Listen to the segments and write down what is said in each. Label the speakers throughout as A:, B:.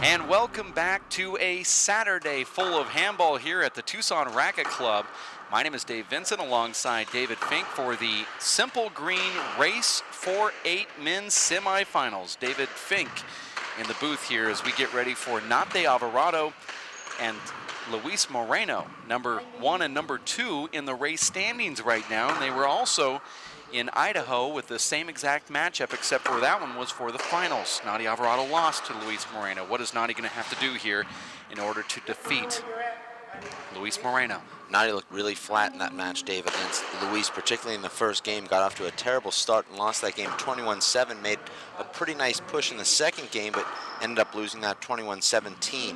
A: And welcome back to a Saturday full of handball here at the Tucson Racket Club. My name is Dave Vincent alongside David Fink for the Simple Green Race 4-8 men's semifinals. David Fink in the booth here as we get ready for Alvarado and Luis Moreno, number 1 and number 2 in the race standings right now. And they were also in Idaho with the same exact matchup, except for that one was for the finals. Alvarado lost to Luis Moreno. What is Nadi going to have to do here in order to defeat Luis Moreno?
B: Nadi looked really flat in that match, Dave, against Luis, particularly in the first game. Got off to a terrible start and lost that game 21-7. Made a pretty nice push in the second game, but ended up losing that 21-17.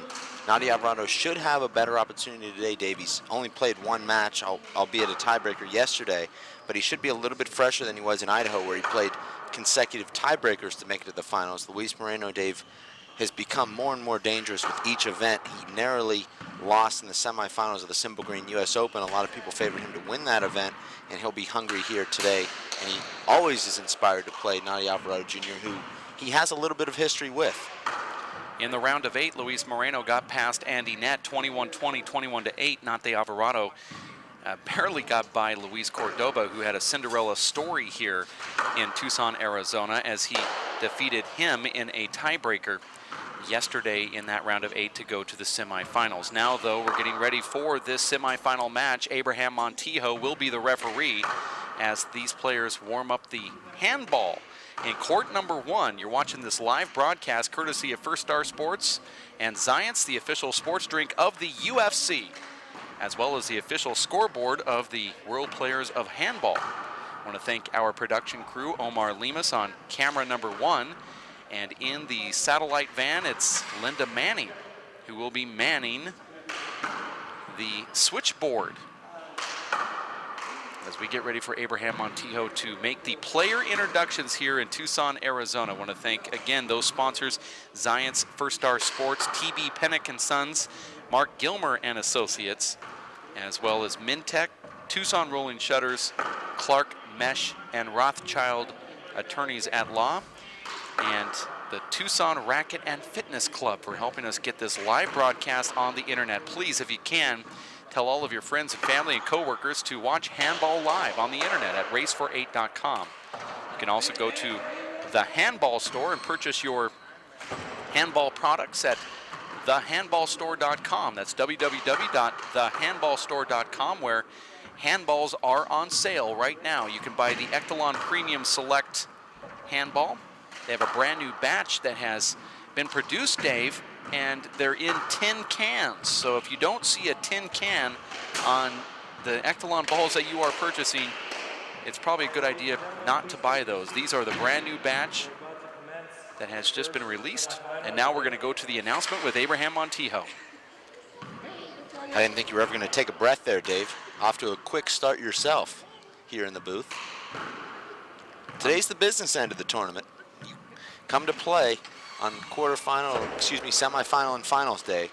B: Alvarado should have a better opportunity today, Dave. He's only played one match, albeit a tiebreaker yesterday, but he should be a little bit fresher than he was in Idaho, where he played consecutive tiebreakers to make it to the finals. Luis Moreno, Dave, has become more and more dangerous with each event. He narrowly lost in the semifinals of the Simple Green U.S. Open. A lot of people favored him to win that event, and he'll be hungry here today. And he always is inspired to play Alvarado Jr., who he has a little bit of history with.
A: In the round of 8, Luis Moreno got past Andy Nett 21-20, 21-8. Alvarado barely got by Luis Cordoba, who had a Cinderella story here in Tucson, Arizona, as he defeated him in a tiebreaker yesterday in that round of 8 to go to the semifinals. Now, though, we're getting ready for this semifinal match. Abraham Montijo will be the referee as these players warm up the handball. In court number 1, you're watching this live broadcast courtesy of First Star Sports and Zions, the official sports drink of the UFC, as well as the official scoreboard of the World Players of Handball. I want to thank our production crew, Omar Lemus on camera number 1, and in the satellite van, it's Linda Manning, who will be manning the switchboard as we get ready for Abraham Montijo to make the player introductions here in Tucson, Arizona. I want to thank, again, those sponsors, Zions, First Star Sports, TB Pennick & Sons, Mark Gilmer and Associates, as well as Mintech, Tucson Rolling Shutters, Clark Mesh, and Rothschild Attorneys at Law, and the Tucson Racket and Fitness Club for helping us get this live broadcast on the internet. Please, if you can, tell all of your friends and family and coworkers to watch Handball live on the internet at race48.com. You can also go to the Handball store and purchase your handball products at thehandballstore.com. That's www.thehandballstore.com, where handballs are on sale right now. You can buy the Echelon Premium Select handball. They have a brand new batch that has been produced, Dave, and they're in tin cans. So if you don't see a tin can on the Echelon balls that you are purchasing, it's probably a good idea not to buy those. These are the brand new batch that has just been released. And now we're going to go to the announcement with Abraham Montijo.
B: I didn't think you were ever going to take a breath there, Dave. Off to a quick start yourself here in the booth. Today's the business end of the tournament. You come to play on semifinal and finals day.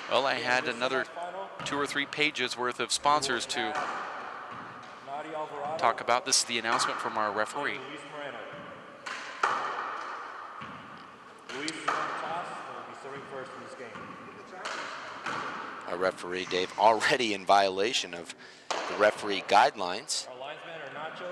A: Well, I had another 2 or 3 pages worth of sponsors to talk about. This is the announcement from our referee.
B: Our referee, Dave, already in violation of the referee guidelines.
C: Our linesmen are Nacho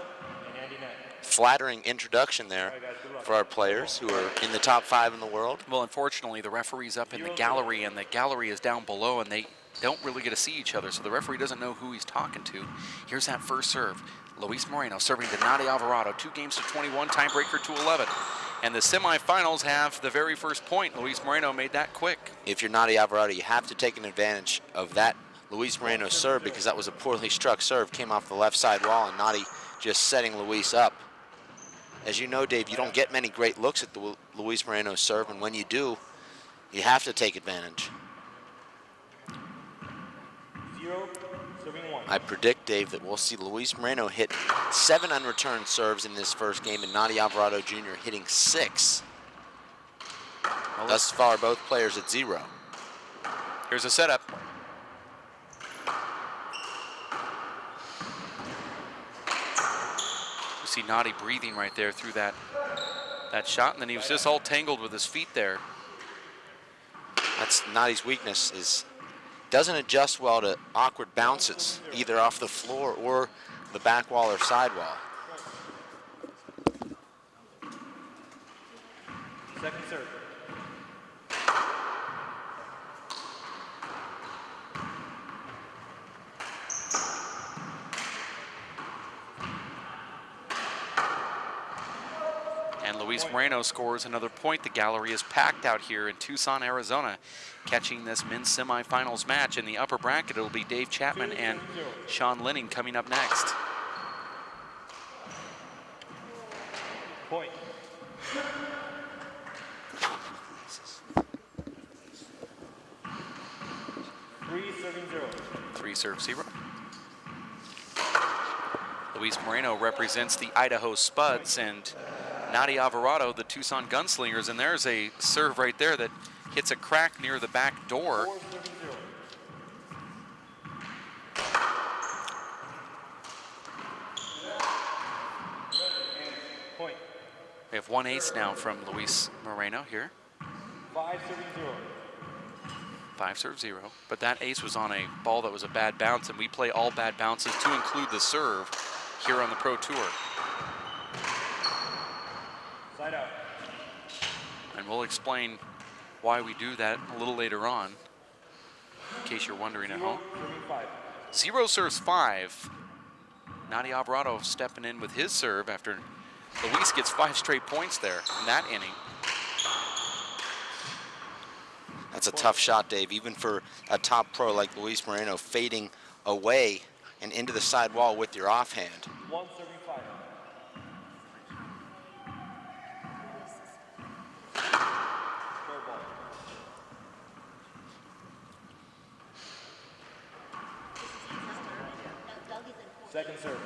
C: and Andy Nett.
B: Flattering introduction there for our players who are in the top 5 in the world.
A: Well, unfortunately, the referee's up in the gallery, and the gallery is down below, and they don't really get to see each other, so the referee doesn't know who he's talking to. Here's that first serve. Luis Moreno serving to Alvarado, 2 games to 21, tiebreaker to 11. And the semifinals have the very first point. Luis Moreno made that quick.
B: If you're Alvarado, you have to take an advantage of that Luis Moreno serve, because that was a poorly struck serve, came off the left side wall, and Nadi just setting Luis up. As you know, Dave, you don't get many great looks at the Luis Moreno serve, and when you do, you have to take advantage.
C: 0, serving 1.
B: I predict, Dave, that we'll see Luis Moreno hit 7 unreturned serves in this first game, and Alvarado Jr. hitting 6. Well, thus far, both players at 0.
A: Here's a setup. You see Nadi breathing right there through that shot, and then he was just all tangled with his feet there.
B: That's Nadi's weakness, is doesn't adjust well to awkward bounces, either off the floor or the back wall or side wall.
C: Second serve.
A: And Luis Moreno scores another point. The gallery is packed out here in Tucson, Arizona, catching this men's semifinals match. In the upper bracket, it'll be Dave Chapman and Sean Linning coming up next.
C: Point. Three serving 0.
A: 3 serve 0. Luis Moreno represents the Idaho Spuds, and Nadia Alvarado, the Tucson Gunslingers, and there's a serve right there that hits a crack near the back door.
C: 4 serving 0. Point.
A: We have 1 ace now from Luis Moreno here.
C: 5 serving 0.
A: 5 serve 0, but that ace was on a ball that was a bad bounce, and we play all bad bounces to include the serve here on the Pro Tour.
C: Side out.
A: And we'll explain why we do that a little later on, in case you're wondering at
C: 0
A: home.
C: serving 5.
A: 0 serves 5. Nadia Alvarado stepping in with his serve after Luis gets 5 straight points there in that inning.
B: That's a tough shot, Dave, even for a top pro like Luis Moreno, fading away and into the side wall with your offhand.
C: 1 serving 5. Fair ball. Second serve.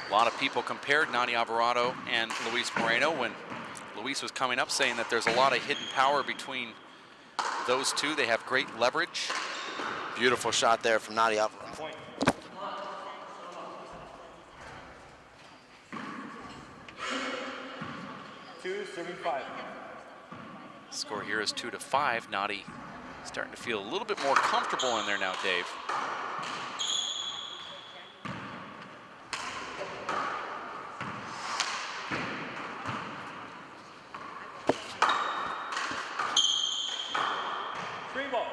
A: A lot of people compared Nadia Alvarado and Luis Moreno when Luis was coming up, saying that there's a lot of hidden power between those two. They have great leverage.
B: Beautiful shot there from Nadia Alvarado.
C: Point. Two serving 5.
A: Score here is 2-5. Nadia starting to feel a little bit more comfortable in there now, Dave.
C: Screen ball.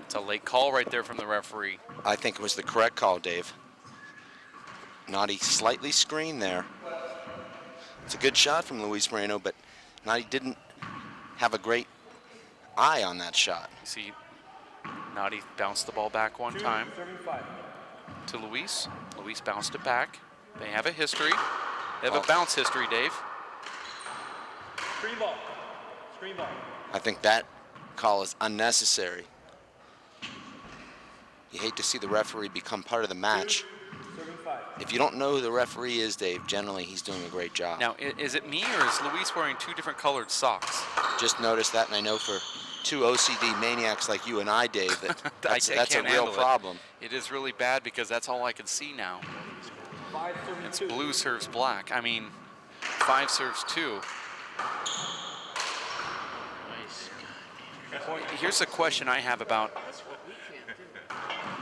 A: It's a late call right there from the referee.
B: I think it was the correct call, Dave. Nadia slightly screened there. It's a good shot from Luis Moreno, but Nadia didn't have a great eye on that shot.
A: You see, Nadia bounced the ball back one
C: 2
A: time
C: serving 5.
A: to Luis. Luis bounced it back. They have a history. They have a bounce history, Dave.
C: Screen ball. Screen ball.
B: I think that call is unnecessary. You hate to see the referee become part of the match.
C: 2 serving 5.
B: If you don't know who the referee is, Dave, generally he's doing a great job.
A: Now, is it me or is Luis wearing 2 different colored socks?
B: Just noticed that, and I know for 2 OCD maniacs like you and I, Dave, that that's a
A: can't
B: real
A: handle
B: problem.
A: It is really bad because that's all I can see now.
C: 5 serving
A: It's
C: 2.
A: blue serves black. I mean, 5 serves 2. Here's a question I have about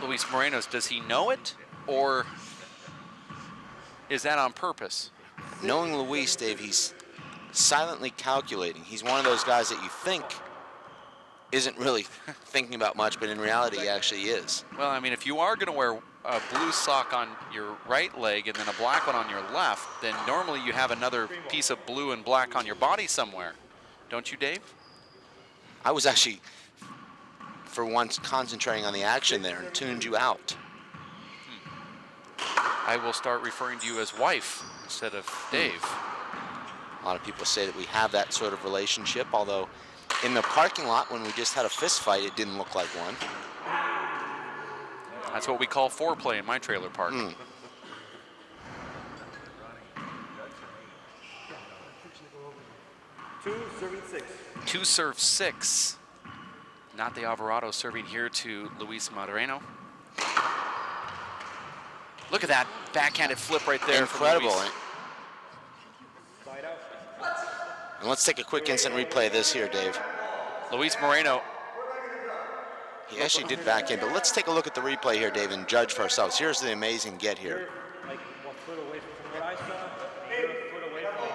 A: Luis Moreno's. Does he know it, or is that on purpose?
B: Knowing Luis, Dave, he's silently calculating. He's one of those guys that you think isn't really thinking about much, but in reality he actually is.
A: Well, I mean, if you are going to wear a blue sock on your right leg and then a black one on your left, then normally you have another piece of blue and black on your body somewhere. Don't you, Dave?
B: I was actually, for once, concentrating on the action there and tuned you out.
A: I will start referring to you as wife instead of Dave.
B: A lot of people say that we have that sort of relationship, although in the parking lot when we just had a fist fight, it didn't look like one.
A: That's what we call foreplay in my trailer park.
C: 2 serving 6.
A: 2 serve 6. Nadia Alvarado serving here to Luis Moreno. Look at that backhanded flip right there.
B: Incredible.
A: From Luis.
B: And let's take a quick instant replay of this here, Dave.
A: Luis Moreno.
B: He actually did back in, but let's take a look at the replay here, Dave, and judge for ourselves. Here's the amazing get here.
C: Like 1 foot away from what I saw. You're a foot away from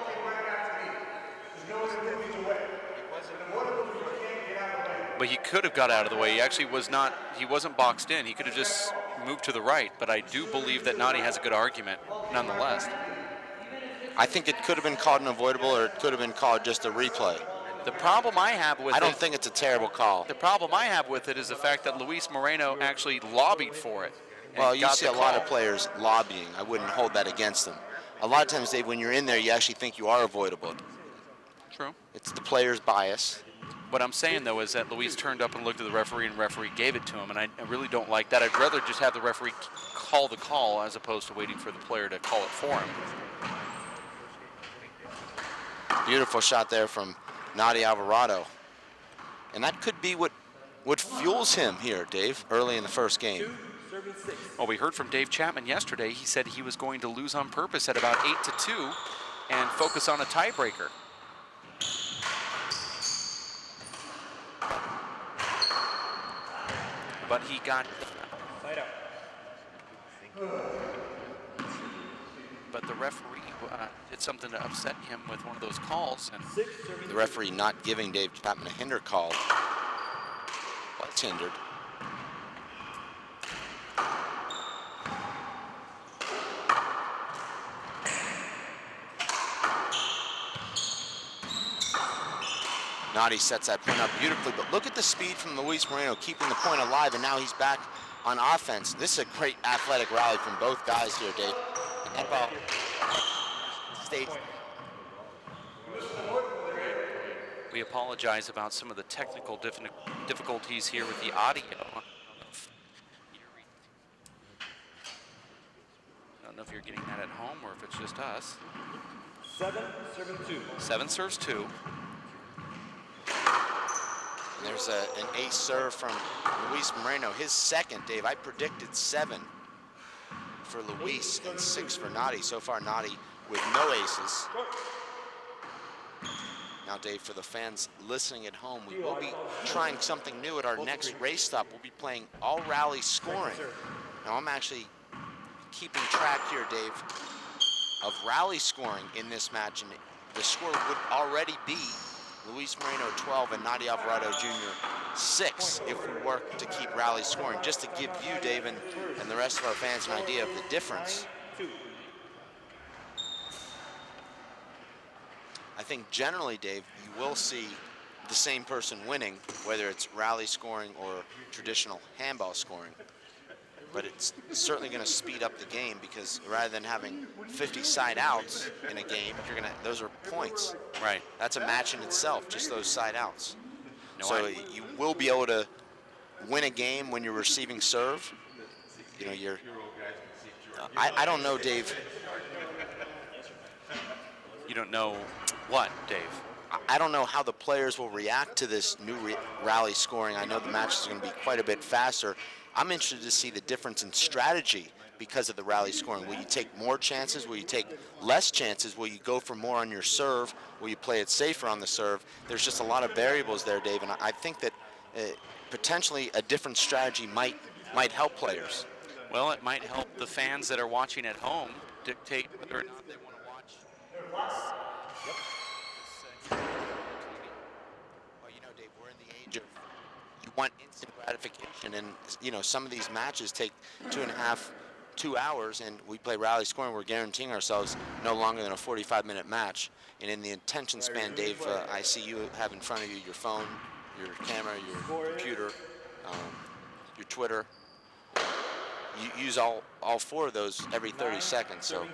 A: But he could have got out of the way. He actually was not, he wasn't boxed in. He could have just moved to the right, but I do believe that Nadi has a good argument nonetheless.
B: I think it could have been called an avoidable, or it could have been called just a replay.
A: The problem I have with
B: I don't think it's a terrible call.
A: The problem I have with it is the fact that Luis Moreno actually lobbied for it.
B: Well, you see a lot of players lobbying. I wouldn't hold that against them. A lot of times, Dave, when you're in there, you actually think you are avoidable.
A: True.
B: It's the player's bias.
A: What I'm saying, though, is that Luis turned up and looked at the referee, and the referee gave it to him, and I really don't like that. I'd rather just have the referee call the call as opposed to waiting for the player to call it for him.
B: Beautiful shot there from Nadi Alvarado. And that could be what fuels him here, Dave, early in the first game.
A: Well, we heard from Dave Chapman yesterday. He said he was going to lose on purpose at about 8-2 and focus on a tiebreaker. But he got... But the referee did something to upset him with one of those calls. And
B: the referee not giving Dave Chapman a hinder call. Was hindered. Nadi sets that point up beautifully, but look at the speed from Luis Moreno keeping the point alive, and now he's back on offense. This is a great athletic rally from both guys here, Dave. That ball stays.
A: we apologize about some of the technical difficulties here with the audio. I don't know if you're getting that at home or if it's just us.
C: 7 serving 2.
A: 7 serves 2.
B: And there's an ace serve from Luis Moreno. His second, Dave. I predicted 7 for Luis and 6 for Nadi. So far, Nadi with no aces. Now, Dave, for the fans listening at home, we will be trying something new at our next race stop. We'll be playing all rally scoring. Now, I'm actually keeping track here, Dave, of rally scoring in this match, and the score would already be Luis Moreno 12 and Nadi Alvarado Jr. 6 if we work to keep rally scoring, just to give you, Dave, and the rest of our fans an idea of the difference. I think generally, Dave, you will see the same person winning, whether it's rally scoring or traditional handball scoring. But it's certainly going to speed up the game, because rather than having 50 side outs in a game, those are points.
A: Right.
B: That's a match in itself, just those side outs.
A: No,
B: so you will be able to win a game when you're receiving serve. You know, I don't know, Dave.
A: You don't know what, Dave?
B: I don't know how the players will react to this new rally scoring. I know the match is going to be quite a bit faster. I'm interested to see the difference in strategy because of the rally scoring. Will you take more chances? Will you take less chances? Will you go for more on your serve? Will you play it safer on the serve? There's just a lot of variables there, Dave, and I think that potentially a different strategy might help players.
A: Well, it might help the fans that are watching at home dictate whether or not they want to watch.
B: Well, you know, Dave, we're in the age of you want instant gratification, and you know, some of these matches take 2 hours, and we play rally scoring. We're guaranteeing ourselves no longer than a 45-minute match. And in the attention span, Dave, I see you have in front of you your phone, your camera, your computer, your Twitter. You use all 4 of those every 30 seconds. So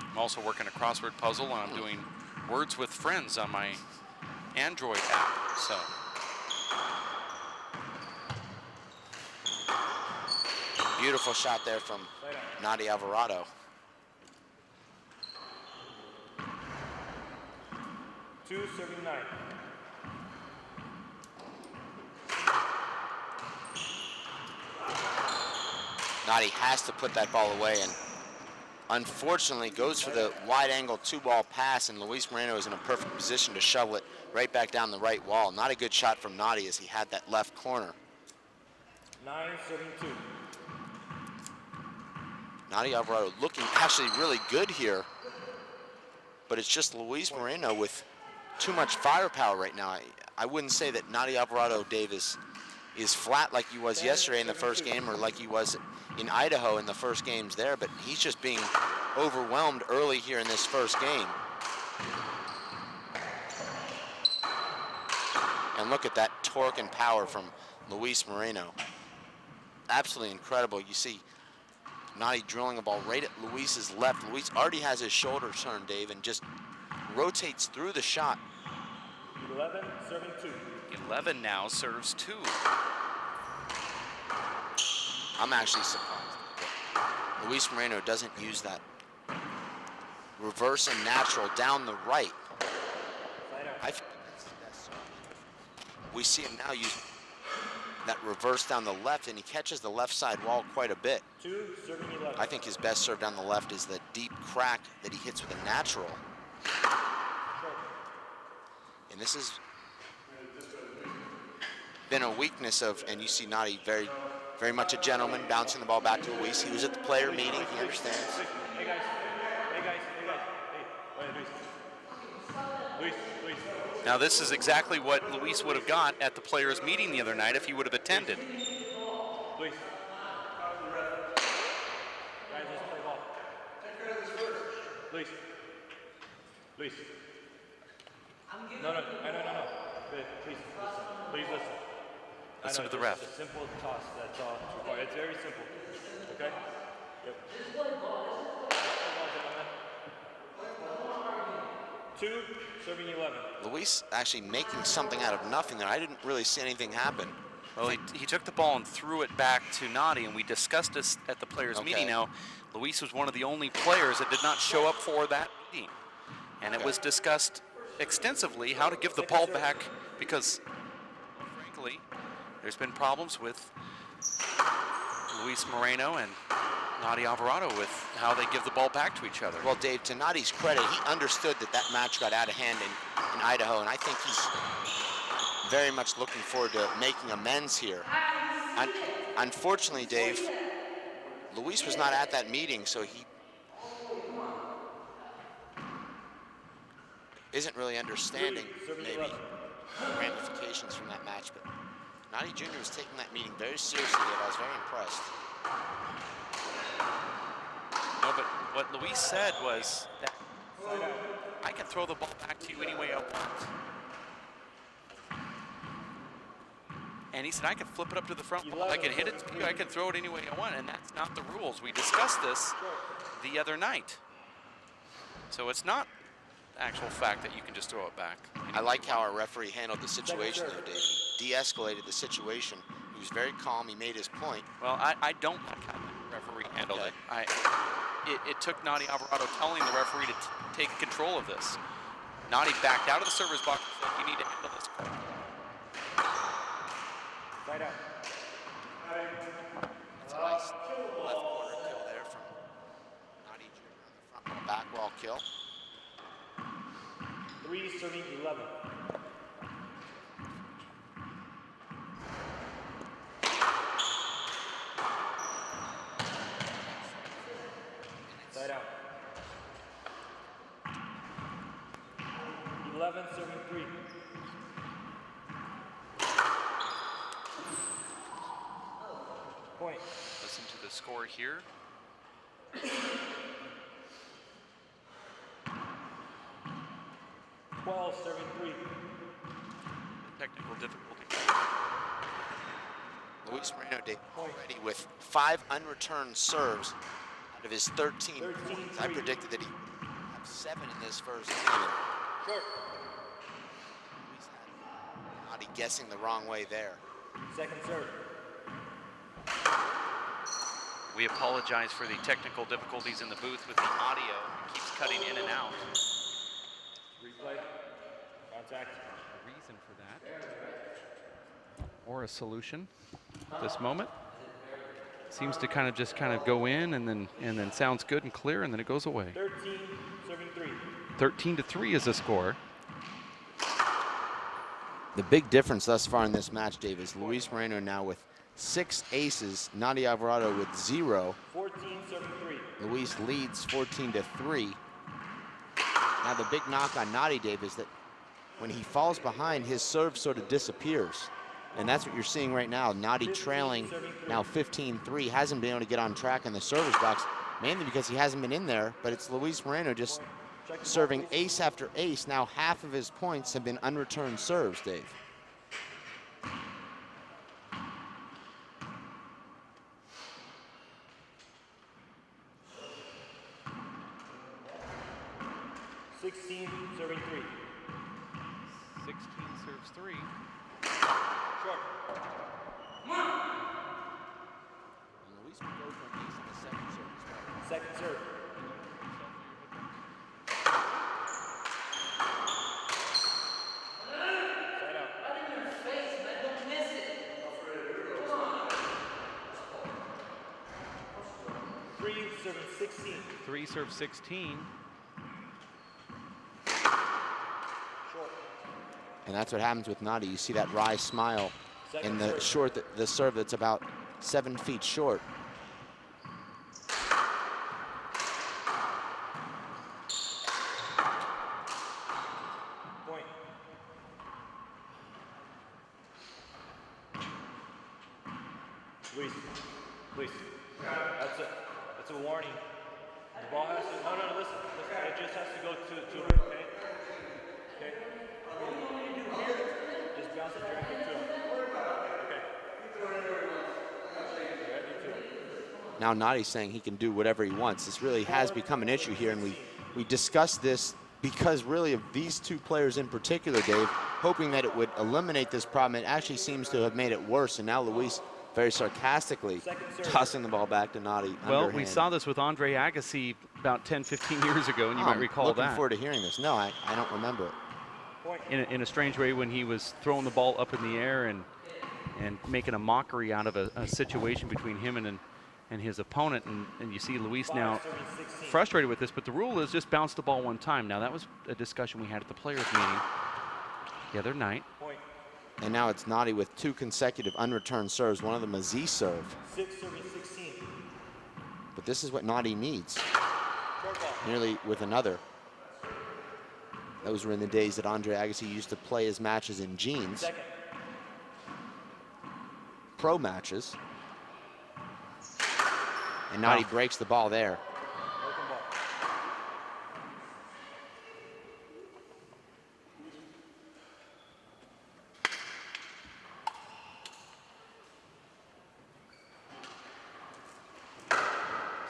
A: I'm also working a crossword puzzle, and I'm doing words with friends on my Android app. So.
B: Beautiful shot there from Nadi Alvarado.
C: Two serving 9.
B: Nadi has to put that ball away, and unfortunately goes for the wide angle 2-ball pass, and Luis Moreno is in a perfect position to shovel it right back down the right wall. Not a good shot from Nadi as he had that left corner.
C: 9-7-2.
B: Nadi Alvarado looking actually really good here, but it's just Luis Moreno with too much firepower right now. I wouldn't say that Nadi Alvarado, Dave, is flat like he was yesterday in the first game or like he was in Idaho in the first games there, but he's just being overwhelmed early here in this first game. And look at that torque and power from Luis Moreno. Absolutely incredible. You see Nadi drilling a ball right at Luis's left. Luis already has his shoulder turned, Dave, and just rotates through the shot.
C: 11-7-2.
A: 11 now serves 2.
B: I'm actually surprised that Luis Moreno doesn't use that reverse and natural down the right. I feel that's the best serve. We see him now use that reverse down the left, and he catches the left side wall quite a bit.
C: 2, serving 11.
B: I think his best serve down the left is the deep crack that he hits with a natural. And this has been a weakness of, and you see Nadi very much a gentleman, bouncing the ball back to Luis. He was at the player meeting, he understands.
C: Hey guys, hey. Luis.
A: Now this is exactly what Luis would have got at the players' meeting the other night if he would have attended.
C: Luis. Guys, let's play ball. Luis. No. Please listen.
A: Listen to the
C: just
A: ref.
C: a simple toss, that's all it's required. It's very simple, okay? Yep. 2, serving 11.
B: Luis actually making something out of nothing there. I didn't really see anything happen.
A: Well, he took the ball and threw it back to Nadi, and we discussed this at the players' meeting. Now, Luis was one of the only players that did not show up for that meeting. And it was discussed extensively how to give the ball back because, frankly, there's been problems with Luis Moreno and Nadi Alvarado with how they give the ball back to each other.
B: Well, Dave, to Nadi's credit, he understood that match got out of hand in Idaho, and I think he's very much looking forward to making amends here. Unfortunately, Dave, Luis was not at that meeting, so he isn't really understanding maybe ramifications from that match, but Nadi Jr. was taking that meeting very seriously, Dave. I was very impressed.
A: No, but what Luis said was that I can throw the ball back to you any way I want. And he said, I can flip it up to the front wall. I can hit it to you. I can throw it any way I want. And that's not the rules. We discussed this the other night. So it's not actual fact that you can just throw it back.
B: I like how our referee handled the situation, though, Dave. He de-escalated the situation. He was very calm. He made his point.
A: Well, I don't like how the referee handled it. It took Nadi Alvarado telling the referee to take control of this. Nadi backed out of the server's box and said, you need to handle this.
C: Side out.
B: That's a nice left corner kill there from Nadi Jr. on the front back wall kill.
C: 3, serving 11. Side out. 11, serving 3. Point.
A: Listen to the score here.
C: 12, serving 3.
A: Technical difficulty.
B: Luis Moreno already with 5 unreturned serves out of his 13 points. I predicted that he would have 7 in this first game.
C: Short.
B: Luis had Nadi guessing the wrong way there.
C: Second serve.
A: We apologize for the technical difficulties in the booth with the audio. It keeps cutting in and out.
C: Replay. Contact.
A: A reason for that. Or a solution at this moment. seems to kind of go in and then sounds good and clear, and then it goes away.
C: 13, serving 3.
A: 13-3 is the score.
B: The big difference thus far in this match, Dave, is Luis Moreno now with 6 aces, Nadi Alvarado with 0.
C: 14, serving 3.
B: Luis leads 14-3. Now the big knock on Nadi, Dave, is that when he falls behind, his serve sort of disappears. And that's what you're seeing right now. Nadi trailing now 15-3, hasn't been able to get on track in the service box, mainly because he hasn't been in there, but it's Luis Moreno just serving ace after ace. Now half of his points have been unreturned serves, Dave.
C: Serving 3.
A: 16 serves 3.
C: Short.
B: And Luis will go for an ace in the second serve as well.
C: Second serve. Side out.
D: Right in your face, man. Don't miss it. Come on.
C: 3, serving 16.
A: 3 serves 16.
B: And that's what happens with Nadi. You see that wry smile in the short, the serve that's about 7 feet short.
C: Point. Luis. That's a warning. The ball has to, no, listen. It just has to go to him, okay? Okay? Just bounce it directly to him. Okay. Directly to him.
B: Now Nadi's saying he can do whatever he wants. This really has become an issue here, and we discussed this because really of these two players in particular, Dave, hoping that it would eliminate this problem. It actually seems to have made it worse, and now Luis very sarcastically tossing the ball back to Nadi.
A: Well,
B: underhand.
A: we saw this with Andre Agassi about 10, 15 years ago, and you might recall
B: looking
A: that.
B: forward to hearing this. No, I don't remember it.
A: In a strange way, when he was throwing the ball up in the air and making a mockery out of a situation between him and his opponent, and you see Luis now frustrated with this, but the rule is just bounce the ball one time. Now, that was a discussion we had at the players' meeting the other night.
B: And now it's Nadi with 2 consecutive unreturned serves, one of them a Z serve.
C: 6, serving 16.
B: But this is what Nadi needs, nearly with another. Those were in the days that Andre Agassi used to play his matches in jeans.
C: Second.
B: Pro matches. And Nadi breaks the ball there.
C: Broken ball.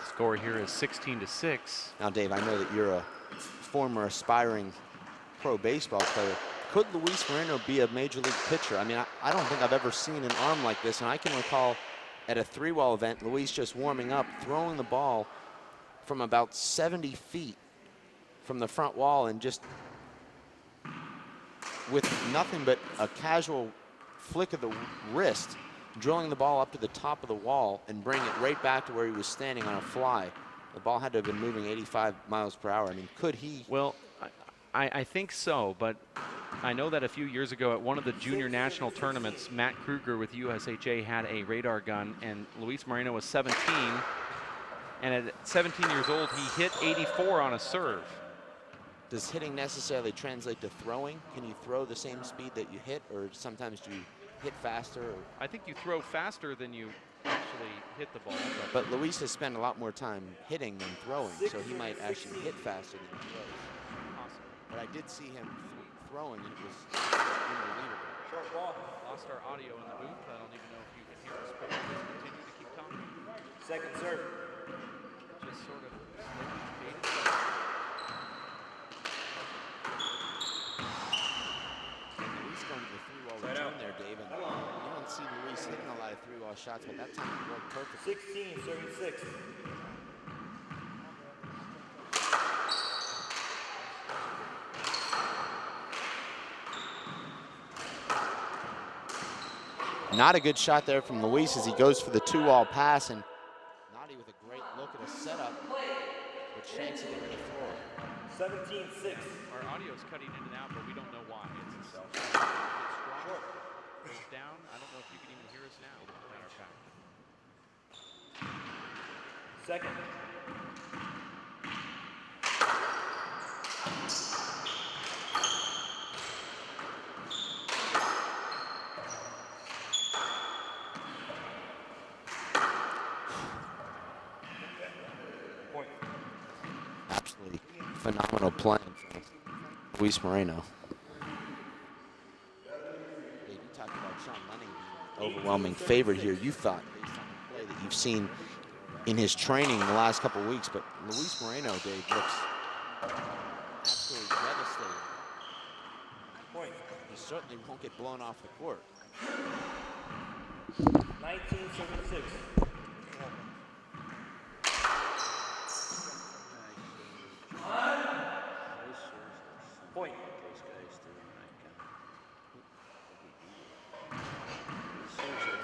A: Score here is 16-6.
B: Now, Dave, I know that you're a former aspiring pro baseball player. Could Luis Moreno be a major league pitcher? I mean, I don't think I've ever seen an arm like this, and I can recall at a 3-wall event, Luis just warming up, throwing the ball from about 70 feet from the front wall, and just with nothing but a casual flick of the wrist, drilling the ball up to the top of the wall and bringing it right back to where he was standing on a fly. The ball had to have been moving 85 miles per hour. I mean, could he?
A: Well, I think so, but I know that a few years ago at one of the junior national tournaments, Matt Kruger with USHA had a radar gun, and Luis Moreno was 17, and at 17 years old, he hit 84 on a serve.
B: Does hitting necessarily translate to throwing? Can you throw the same speed that you hit, or sometimes do you hit faster? Or?
A: I think you throw faster than you actually hit the ball.
B: But Luis has spent a lot more time hitting than throwing, so he might actually hit faster than he throws.
A: Possibly.
B: But I did see him throwing, and it was unbelievable.
C: Short ball.
A: Lost our audio in the booth. I don't even know if you can hear us, but we'll just continue to keep talking.
C: Second serve.
A: Just sort of slowly faded.
B: Luis going to the 3-wall return there, Dave, and you don't see Luis hitting a lot of 3-wall shots, but that time it worked perfectly.
C: 16, serving 6.
B: Not a good shot there from Luis as he goes for the 2-wall pass, and look at a setup, but shanks it into the floor.
C: 17-6.
A: Our audio's cutting in and out, but we don't know why. It's strong. Goes down. I don't know if you can even hear us now. Matter of fact.
C: Second. Point.
B: Absolutely phenomenal playing from Luis Moreno. Dave, you talked about Sean Lenning being overwhelming favorite here. You thought, based on the play that you've seen in his training the last couple of weeks, but Luis Moreno, Dave, looks absolutely devastating.
C: Point.
B: He certainly won't get blown off the court.
C: 19-76. Point.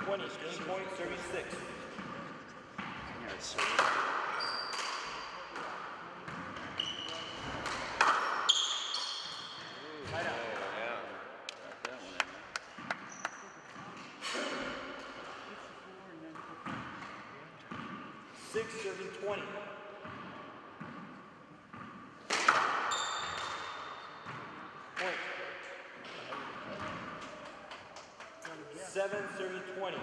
C: 20, game point, 36. Tied up. 6-20. Point. 7-20.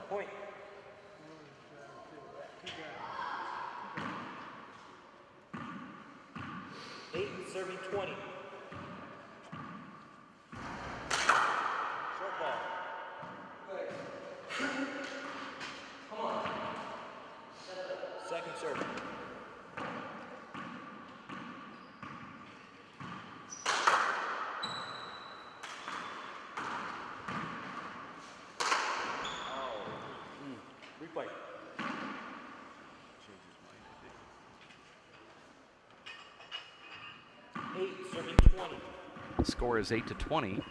C: Point. 8-20. Short ball. Come on. Second serve. Replay. Eight, serving 20.
A: Score is 8-20.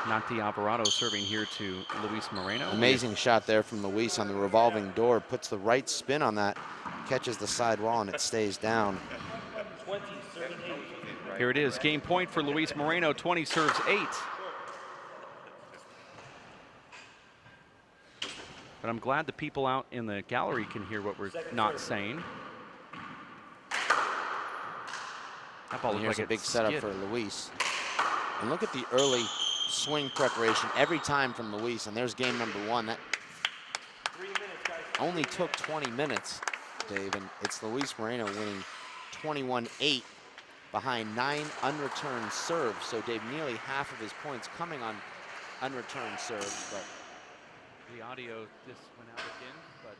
A: Nati Alvarado serving here to Luis Moreno.
B: Amazing shot there from Luis on the revolving door. Puts the right spin on that, catches the side wall, and it stays down.
C: 20, serving 8.
A: Here it is, game point for Luis Moreno, 20 serves 8. But I'm glad the people out in the gallery can hear what we're not saying. That ball
B: And
A: looked
B: here's
A: like
B: a big
A: it
B: setup
A: skid.
B: for Luis. And look at the early swing preparation every time from Luis. And there's game number one. That
C: 3 minutes, guys.
B: only took 20 minutes, Dave. And it's Luis Moreno winning 21-8 behind 9 unreturned serves. So, Dave, nearly half of his points coming on unreturned serves. But
A: The audio just went out again, but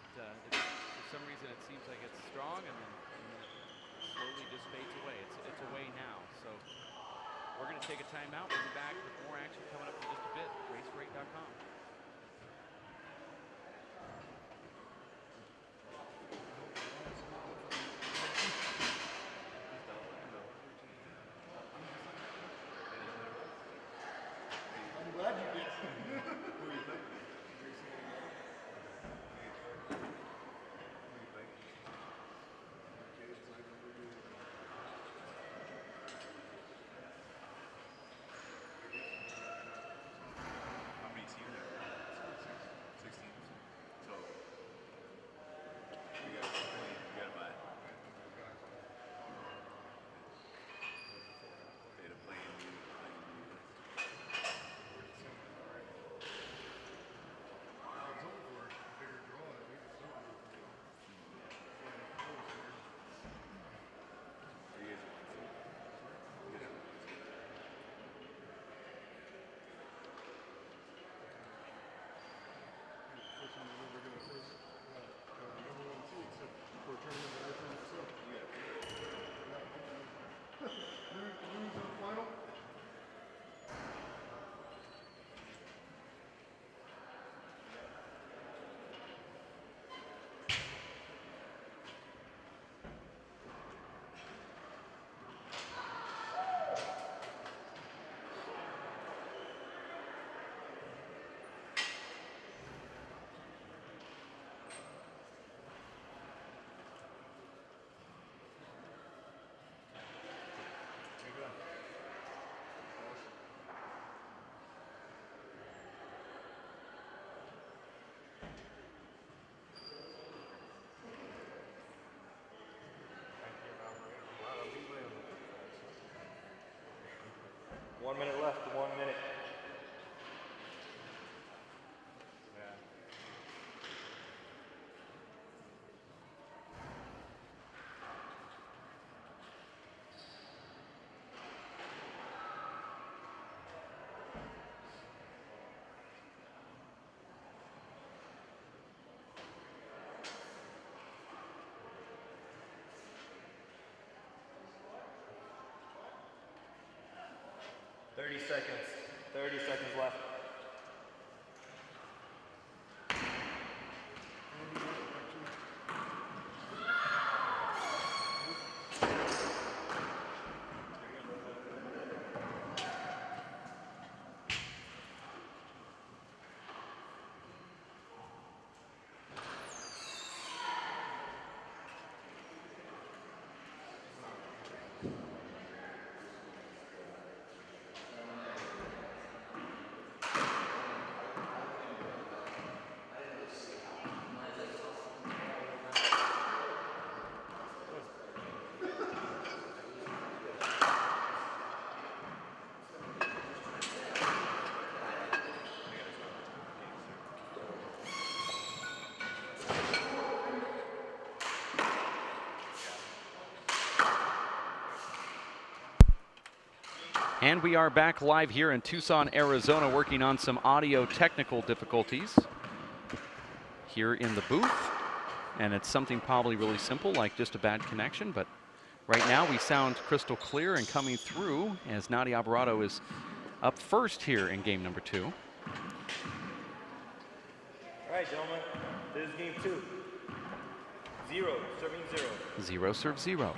A: for some reason it seems like it's strong and then it slowly just fades away. It's away now. So we're going to take a timeout. We'll be back with more action coming up in just a bit. RaceRate.com.
E: How many seasons?
C: 1 minute left. 1 minute. Yeah. Thirty seconds. 30 seconds left.
A: And we are back live here in Tucson, Arizona, working on some audio technical difficulties here in the booth. And it's something probably really simple, like just a bad connection, but right now we sound crystal clear and coming through as Nadi Alvarado is up first here in game number 2.
C: All right, gentlemen. This is game 2. 0, serving 0.
A: 0 serve 0.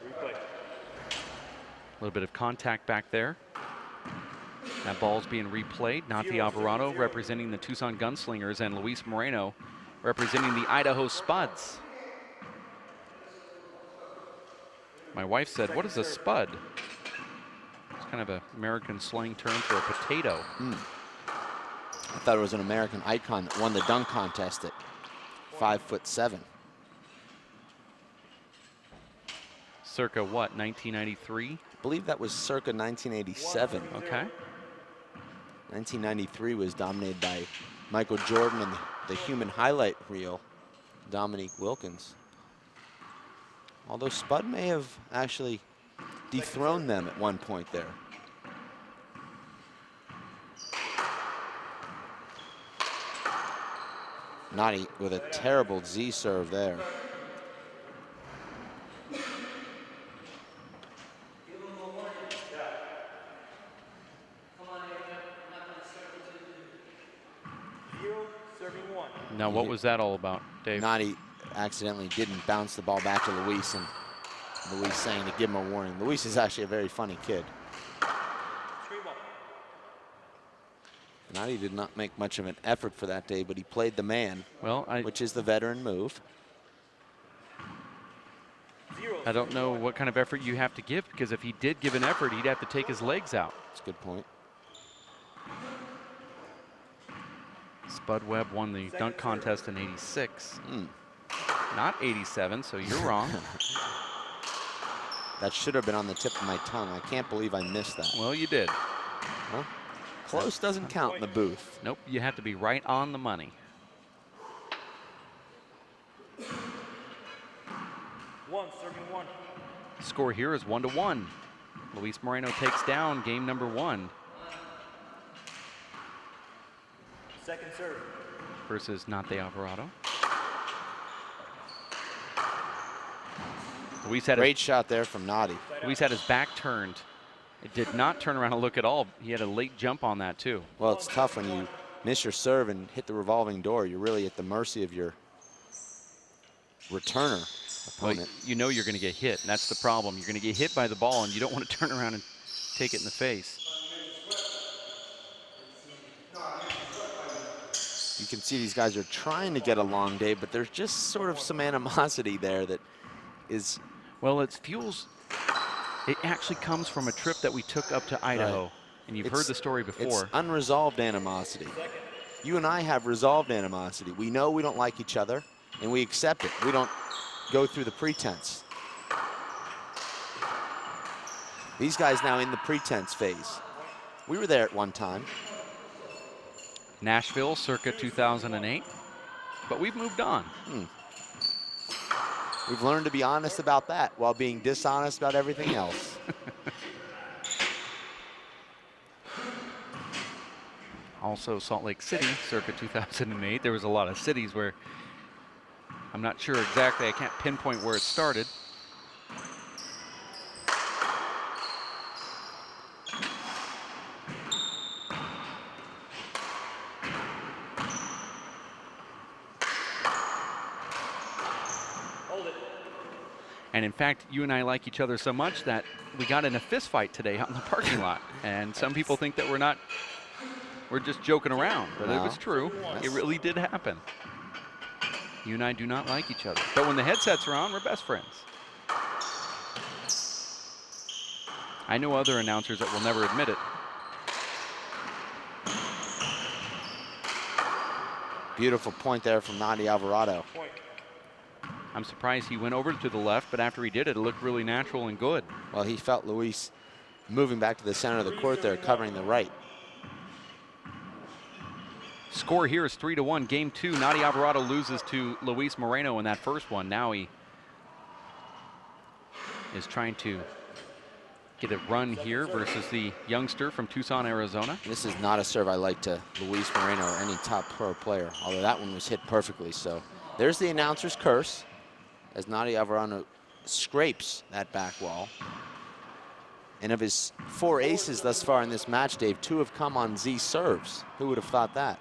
C: Replay.
A: A little bit of contact back there. That ball's being replayed. Nati Alvarado representing the Tucson Gunslingers and Luis Moreno representing the Idaho Spuds. My wife said, "What is a spud?" It's kind of an American slang term for a potato.
B: I thought it was an American icon that won the dunk contest at 5'7".
A: Circa what, 1993?
B: I believe that was circa 1987.
A: Okay.
B: 1993 was dominated by Michael Jordan and the human highlight reel, Dominique Wilkins. Although Spud may have actually dethroned them at one point there. Nadi with a terrible Z serve there.
A: Now, what was that all about, Dave?
B: Nadi accidentally didn't bounce the ball back to Luis, and Luis saying to give him a warning. Luis is actually a very funny kid. Nadi did not make much of an effort for that day, but he played the man,
A: well,
B: which is the veteran move.
A: I don't know what kind of effort you have to give, because if he did give an effort, he'd have to take his legs out.
B: That's a good point.
A: Spud Webb won the dunk contest in '86. Not '87, so you're wrong.
B: That should have been on the tip of my tongue. I can't believe I missed that.
A: Well, you did.
B: Well, close doesn't count in the booth.
A: Nope, you have to be right on the money.
C: Serving 1.
A: Score here is 1-1. Luis Moreno takes down game number 1.
C: Second serve.
A: Versus Nate Alvarado. Luis had
B: Great shot there from Nadi.
A: Luis had his back turned. It did not turn around and look at all. He had a late jump on that too.
B: Well, it's tough when you miss your serve and hit the revolving door. You're really at the mercy of your returner opponent.
A: Well, you know you're going to get hit, and that's the problem. You're going to get hit by the ball, and you don't want to turn around and take it in the face.
B: You can see these guys are trying to get a long day, but there's just sort of some animosity there that is...
A: Well, it actually comes from a trip that we took up to Idaho, right. And you've heard the story before.
B: It's unresolved animosity. You and I have resolved animosity. We know we don't like each other, and we accept it. We don't go through the pretense. These guys now in the pretense phase. We were there at one time.
A: Nashville circa 2008, but we've moved on.
B: We've learned to be honest about that while being dishonest about everything else.
A: Also Salt Lake City circa 2008. There was a lot of cities where I'm not sure exactly, I can't pinpoint where it started. And in fact, you and I like each other so much that we got in a fist fight today out in the parking lot. And some people think that we're just joking around, but it was true. It really did happen. You and I do not like each other. But when the headsets are on, we're best friends. I know other announcers that will never admit it.
B: Beautiful point there from Nadi Alvarado.
A: I'm surprised he went over to the left, but after he did it, it looked really natural and good.
B: Well, he felt Luis moving back to the center of the court there, covering the right.
A: Score here is 3-1. Game 2, Nadi Alvarado loses to Luis Moreno in that first one. Now he is trying to get a run here versus the youngster from Tucson, Arizona.
B: This is not a serve I like to Luis Moreno or any top pro player, although that one was hit perfectly. So there's the announcer's curse as Nadi Alvarado scrapes that back wall. And of his 4 aces thus far in this match, Dave, 2 have come on Z serves. Who would have thought that?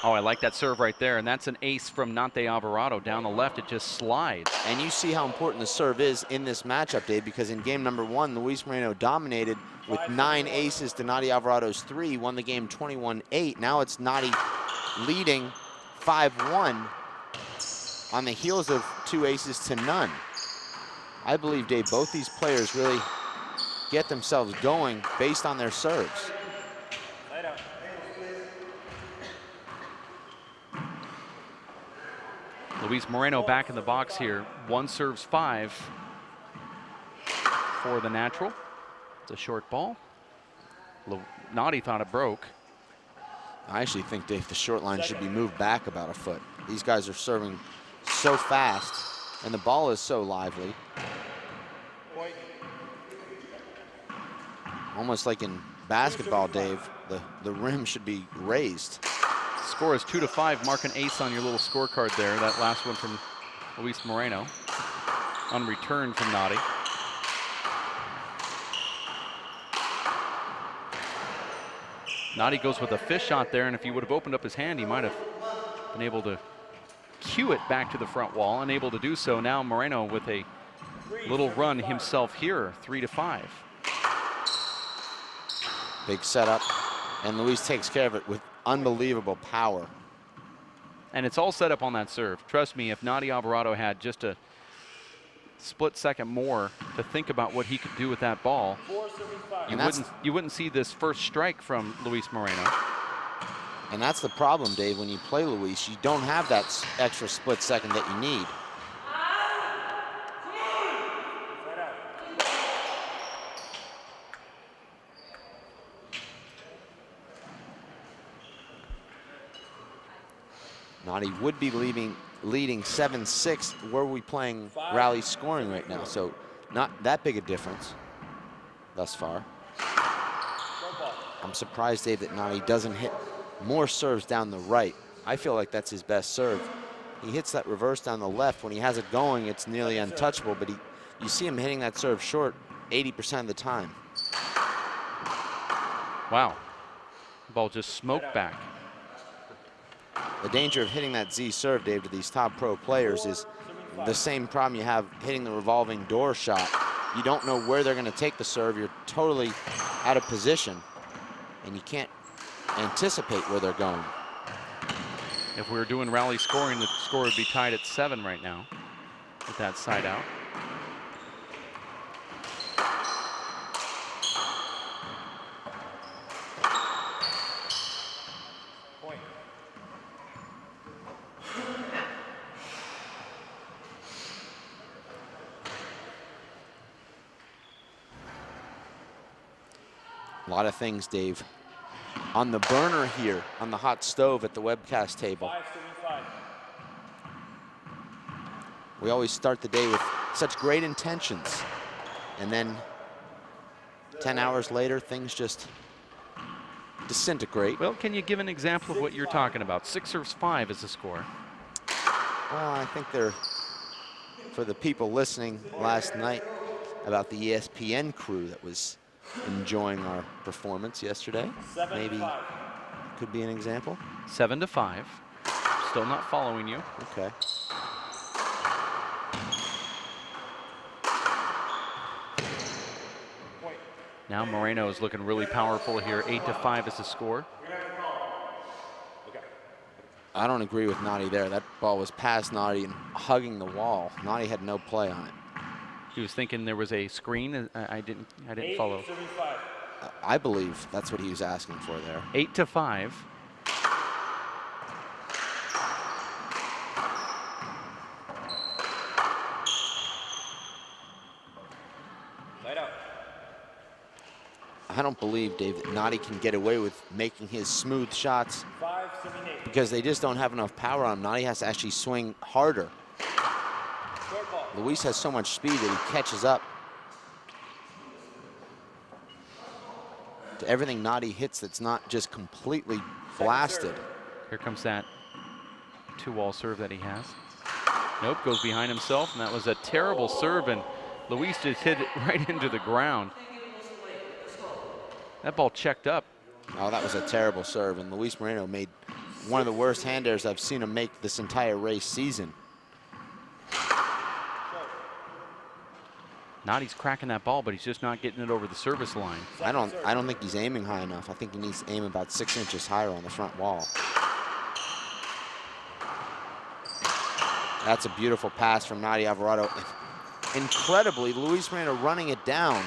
A: Oh, I like that serve right there, and that's an ace from Nadi Alvarado. Down the left, it just slides.
B: And you see how important the serve is in this matchup, Dave, because in game number 1, Luis Moreno dominated with 9 aces to Nadi Alvarado's 3, won the game 21-8. Now it's Nadi leading 5-1 on the heels of 2 aces to none. I believe, Dave, both these players really get themselves going based on their serves.
A: Luis Moreno back in the box here. 1 serves 5 for the natural. It's a short ball. Nadi thought it broke.
B: I actually think, Dave, the short line should be moved back about a foot. These guys are serving so fast, and the ball is so lively. Almost like in basketball, Dave, the rim should be raised.
A: Score is 2-5. Mark an ace on your little scorecard there. That last one from Luis Moreno. On return from Nadi. Nadi goes with a fish shot there, and if he would have opened up his hand, he might have been able to cue it back to the front wall. Unable to do so. Now Moreno with a little run himself here, 3-5.
B: Big setup, and Luis takes care of it with unbelievable power.
A: And it's all set up on that serve. Trust me, if Nadi Alvarado had just a split second more to think about what he could do with that ball, you wouldn't see this first strike from Luis Moreno.
B: And that's the problem, Dave, when you play Luis, you don't have that extra split second that you need. Nadi would be leading 7-6 were we playing rally scoring right now, so not that big a difference thus far. I'm surprised, Dave, that Nadi doesn't hit more serves down the right. I feel like that's his best serve. He hits that reverse down the left. When he has it going, it's nearly untouchable, but you see him hitting that serve short 80% of the time.
A: Wow. Ball just smoked back.
B: The danger of hitting that Z serve, Dave, to these top pro players is the same problem you have hitting the revolving door shot. You don't know where they're going to take the serve. You're totally out of position, and you can't anticipate where they're going.
A: If we were doing rally scoring, the score would be tied at 7 right now with that side out.
B: A lot of things, Dave, on the burner here, on the hot stove at the webcast table.
C: 5-75.
B: We always start the day with such great intentions. And then 10 hours later, things just disintegrate.
A: Well, can you give an example of what you're talking about? 6 serves 5 is the score.
B: Well, I think they're, for the people listening last night about the ESPN crew that was enjoying our performance yesterday, maybe could be an example.
A: 7-5. Still not following you.
B: Okay.
A: Now Moreno is looking really powerful here. 8-5 is the score.
B: I don't agree with Nadi there. That ball was past Nadi and hugging the wall. Nadi had no play on it.
A: He was thinking there was a screen. I didn't follow.
C: 8-75.
B: I believe that's what he was asking for there.
A: 8-5.
C: Light out.
B: I don't believe, Dave, that Nadi can get away with making his smooth shots
C: 5-78.
B: because they just don't have enough power on him. Nadi has to actually swing harder.
C: Short ball.
B: Luis has so much speed that he catches up to everything Nadi hits that's not just completely blasted.
A: Here comes that 2-wall serve that he has. Nope, goes behind himself, and that was a terrible serve, and Luis just hit it right into the ground. That ball checked up.
B: Oh, that was a terrible serve, and Luis Moreno made one of the worst hand airs I've seen him make this entire race season.
A: Nadi's cracking that ball, but he's just not getting it over the service line.
B: I don't think he's aiming high enough. I think he needs to aim about 6 inches higher on the front wall. That's a beautiful pass from Nadi Alvarado. Incredibly, Luis Moreno running it down.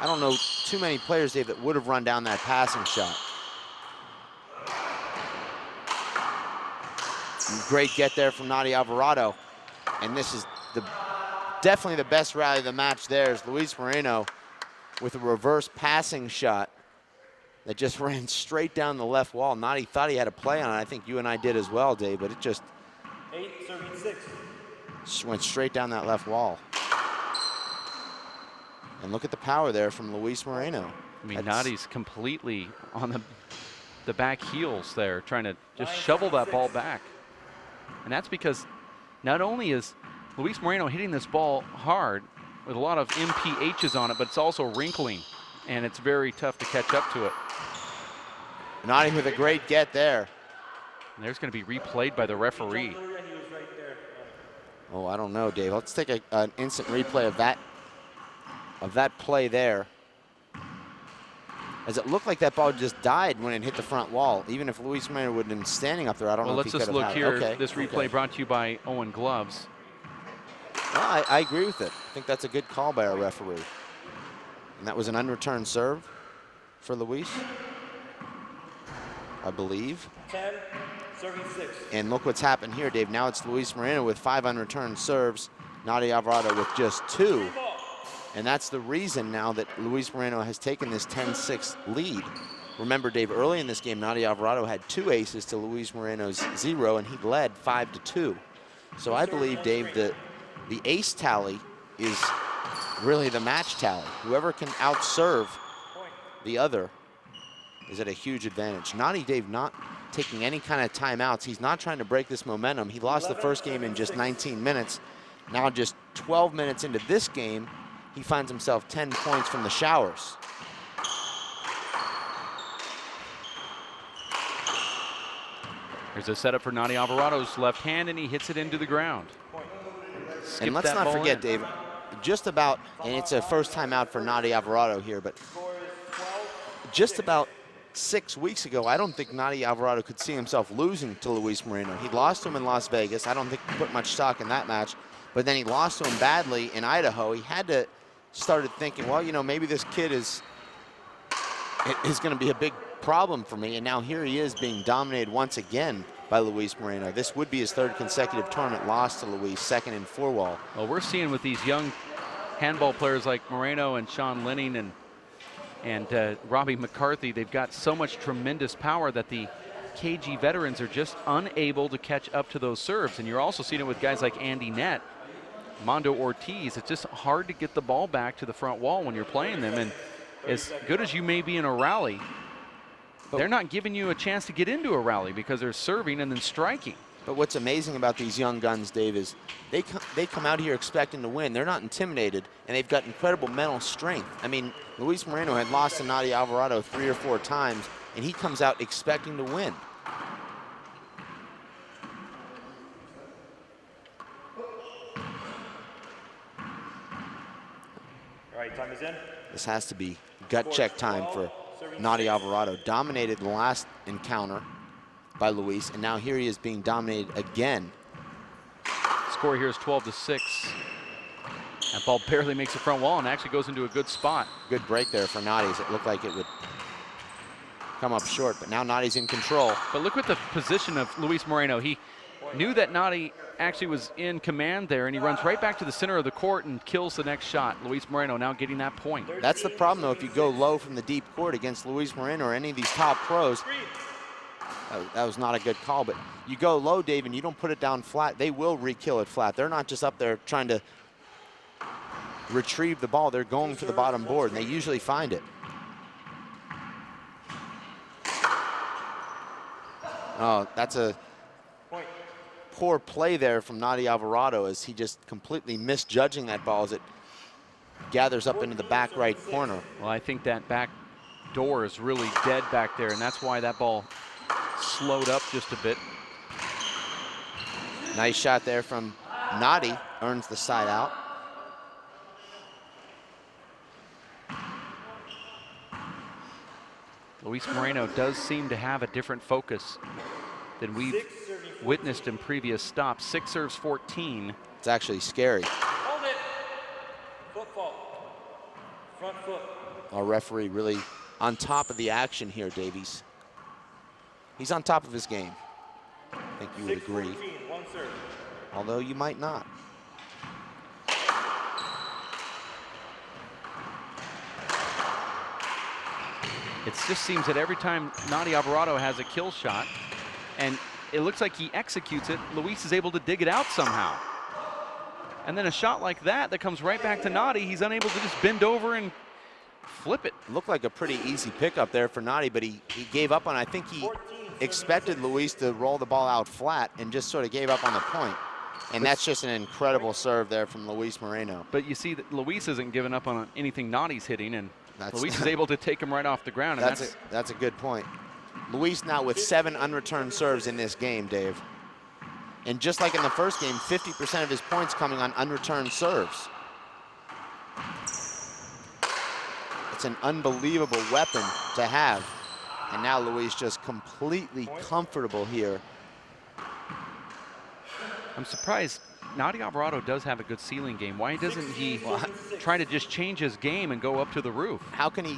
B: I don't know too many players, Dave, that would have run down that passing shot. Great get there from Nadi Alvarado. And this is definitely the best rally of the match there is Luis Moreno with a reverse passing shot that just ran straight down the left wall. Nadi thought he had a play on it. I think you and I did as well, Dave, but it just
C: 8-76.
B: went straight down that left wall. And look at the power there from Luis Moreno.
A: I mean, Nadi's completely on the back heels there, trying to just shovel that ball back. And that's because not only is Luis Moreno hitting this ball hard with a lot of MPHs on it, but it's also wrinkling, and it's very tough to catch up to it.
B: Nadi with a great get there.
A: And there's going to be replayed by the referee.
B: Oh, I don't know, Dave. Let's take an instant replay of that play there. As it looked like that ball just died when it hit the front wall. Even if Luis Moreno would have been standing up there, I don't know if he could have.
A: Well, let's just look here.
B: Okay,
A: This replay brought to you by Owen Gloves.
B: Well, I agree with it. I think that's a good call by our referee. And that was an unreturned serve for Luis, I believe.
C: 10-76.
B: And look what's happened here, Dave. Now it's Luis Moreno with 5 unreturned serves. Nadi Alvarado with just 2. And that's the reason now that Luis Moreno has taken this 10-6 lead. Remember, Dave, early in this game, Nadi Alvarado had 2 aces to Luis Moreno's 0, and he led 5-2. So I believe, Dave, that the ace tally is really the match tally. Whoever can outserve the other is at a huge advantage. Nadi, Dave, not taking any kind of timeouts. He's not trying to break this momentum. He lost the first game in just 19 minutes. Now just 12 minutes into this game, he finds himself 10 points from the showers.
A: There's a setup for Nadi Alvarado's left hand, and he hits it into the ground.
B: And let's not forget, Dave, just about, and it's a first time out for Nadi Alvarado here, but just about 6 weeks ago, I don't think Nadi Alvarado could see himself losing to Luis Moreno. He lost to him in Las Vegas. I don't think he put much stock in that match, but then he lost to him badly in Idaho. He had to started thinking, well, you know, maybe this kid is going to be a big problem for me. And now here he is being dominated once again by Luis Moreno. This would be his 3rd consecutive tournament loss to Luis, 2nd in 4-wall.
A: Well, we're seeing with these young handball players like Moreno and Sean Lenning and and Robbie McCarthy, they've got so much tremendous power that the KG veterans are just unable to catch up to those serves. And you're also seeing it with guys like Andy Nett, Mondo Ortiz. It's just hard to get the ball back to the front wall when you're playing them. And as good as you may be in a rally, they're not giving you a chance to get into a rally because they're serving and then striking.
E: But what's amazing about these young guns, Dave, is they come out here expecting to win. They're not intimidated, and they've got incredible mental strength. I mean, Luis Moreno had lost to Nadi Alvarado 3 or 4 times, and he comes out expecting to win.
C: All right, time is in.
E: This has to be gut check time for Nadi Alvarado. Dominated the last encounter by Luis, and now here he is being dominated again.
A: Score here is 12-6. That ball barely makes the front wall and actually goes into a good spot.
E: Good break there for Nadi. It looked like it would come up short, but now Nadi's in control.
A: But look at the position of Luis Moreno. He knew that Nadi actually was in command there, and he runs right back to the center of the court and kills the next shot. Luis Moreno now getting that point.
E: That's the problem, though, if you go low from the deep court against Luis Moreno or any of these top pros. That was not a good call, but you go low, Dave, and you don't put it down flat, they will re-kill it flat. They're not just up there trying to retrieve the ball. They're going for the bottom board, and they usually find it. Oh, that's a poor play there from Nadi Alvarado as he just completely misjudging that ball as it gathers up into the back right corner.
A: Well, I think that back door is really dead back there, and that's why that ball slowed up just a bit.
E: Nice shot there from Nadi, earns the side out.
A: Luis Moreno does seem to have a different focus than we've witnessed in previous stops. 6 serves 14.
E: It's actually scary.
C: Hold it. Foot fault. Front foot.
E: Our referee really on top of the action here, Davies. He's on top of his game. I think you would agree.
C: 6-14, 1 serve.
E: Although you might not.
A: It just seems that every time Nadi Alvarado has a kill shot, and it looks like he executes it, Luis is able to dig it out somehow. And then a shot like that comes right back to Nadi, he's unable to just bend over and flip it.
E: Looked like a pretty easy pickup there for Nadi, but he gave up on, I think he expected Luis to roll the ball out flat and just sort of gave up on the point. And that's just an incredible serve there from Luis Moreno.
A: But you see that Luis isn't giving up on anything Nadi's hitting, and Luis is able to take him right off the ground. And
E: that's a good point. Luis now with 7 unreturned serves in this game, Dave. And just like in the first game, 50% of his points coming on unreturned serves. It's an unbelievable weapon to have. And now Luis just completely comfortable here.
A: I'm surprised Nadi Alvarado does have a good ceiling game. Why doesn't he try to just change his game and go up to the roof?
E: How can he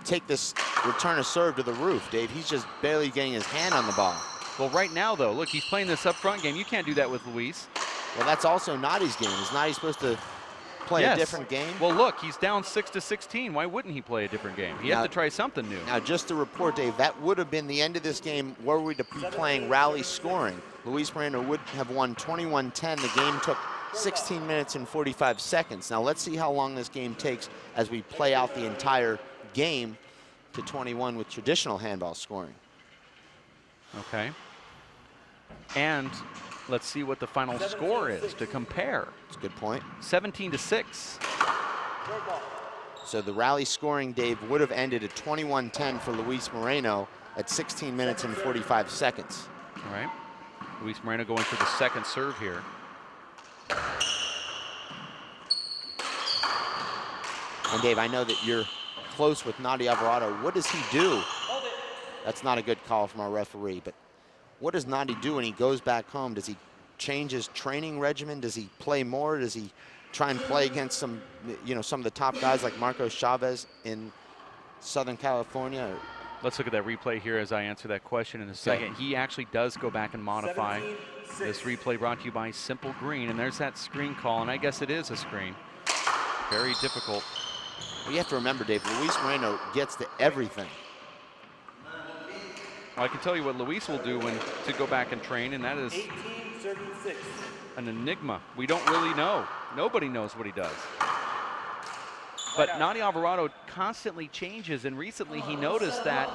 E: take this return of serve to the roof, Dave? He's just barely getting his hand on the ball.
A: Well, right now, though, look, he's playing this up front game. You can't do that with Luis.
E: Well, that's also Nadi's game. Is Nadi supposed to play a different game?
A: Well, look, he's down 6-16. Why wouldn't he play a different game? He has to try something new.
E: Now, just to report, Dave, that would have been the end of this game were we to be playing rally scoring. Luis Moreno would have won 21-10. The game took 16 minutes and 45 seconds. Now, let's see how long this game takes as we play out the entire game to 21 with traditional handball scoring.
A: Okay. And let's see what the final score is to compare.
E: That's a good point.
A: 17-6.
E: So the rally scoring, Dave, would have ended at 21-10 for Luis Moreno at 16 minutes and 45 seconds.
A: All right. Luis Moreno going for the second serve here.
E: And Dave, I know that you're close with Nadi Alvarado. What does he do? That's not a good call from our referee, but what does Nadi do when he goes back home? Does he change his training regimen? Does he play more? Does he try and play against some of the top guys like Marcos Chavez in Southern California?
A: Let's look at that replay here as I answer that question in a second. He actually does go back and modify this replay, brought to you by Simple Green. And there's that screen call, and I guess it is a screen. Very difficult.
E: You have to remember, Dave, Luis Moreno gets to everything.
A: Well, I can tell you what Luis will do when to go back and train, and that is
C: 18, serving 6.
A: an enigma. We don't really know. Nobody knows what he does. But Nani Alvarado constantly changes, and recently he noticed that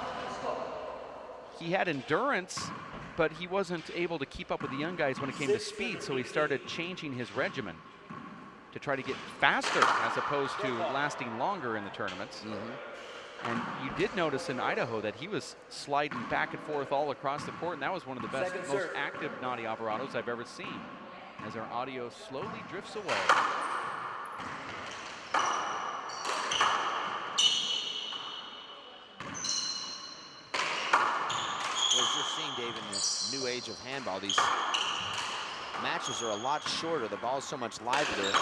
A: he had endurance, but he wasn't able to keep up with the young guys when it came to speed, so he started changing his regimen to try to get faster as opposed to lasting longer in the tournaments. And you did notice in Idaho that he was sliding back and forth all across the court, and that was one of the best, most active Nani Alvarados I've ever seen, as our audio slowly drifts away.
E: Well, as you're seeing, Dave, in this new age of handball, these matches are a lot shorter. The ball is so much livelier.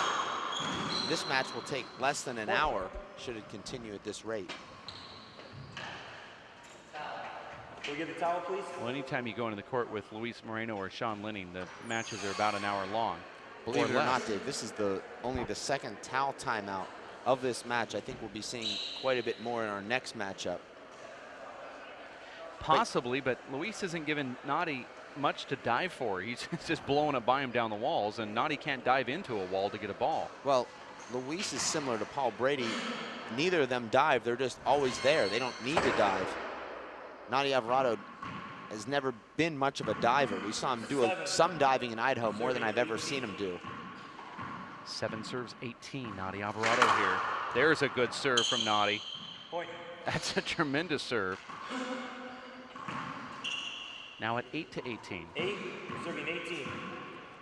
E: This match will take less than an hour should it continue at this rate.
C: Can we get the towel, please?
A: Well, anytime you go into the court with Luis Moreno or Sean Linning, the matches are about an hour long.
E: Believe it or not, Dave, this is only the second towel timeout of this match. I think we'll be seeing quite a bit more in our next matchup.
A: Possibly, but Luis isn't giving Nadi much to dive for. He's just blowing it by him down the walls, and Nadi can't dive into a wall to get a ball.
E: Well, Luis is similar to Paul Brady. Neither of them dive. They're just always there. They don't need to dive. Nani Alvarado has never been much of a diver. We saw him do some diving in Idaho, more than I've ever seen him do.
A: 7 serves 18, Nadi Alvarado here. There's a good serve from Nadi.
C: Point.
A: That's a tremendous serve. Now at 8-18.
C: 8, serving 18.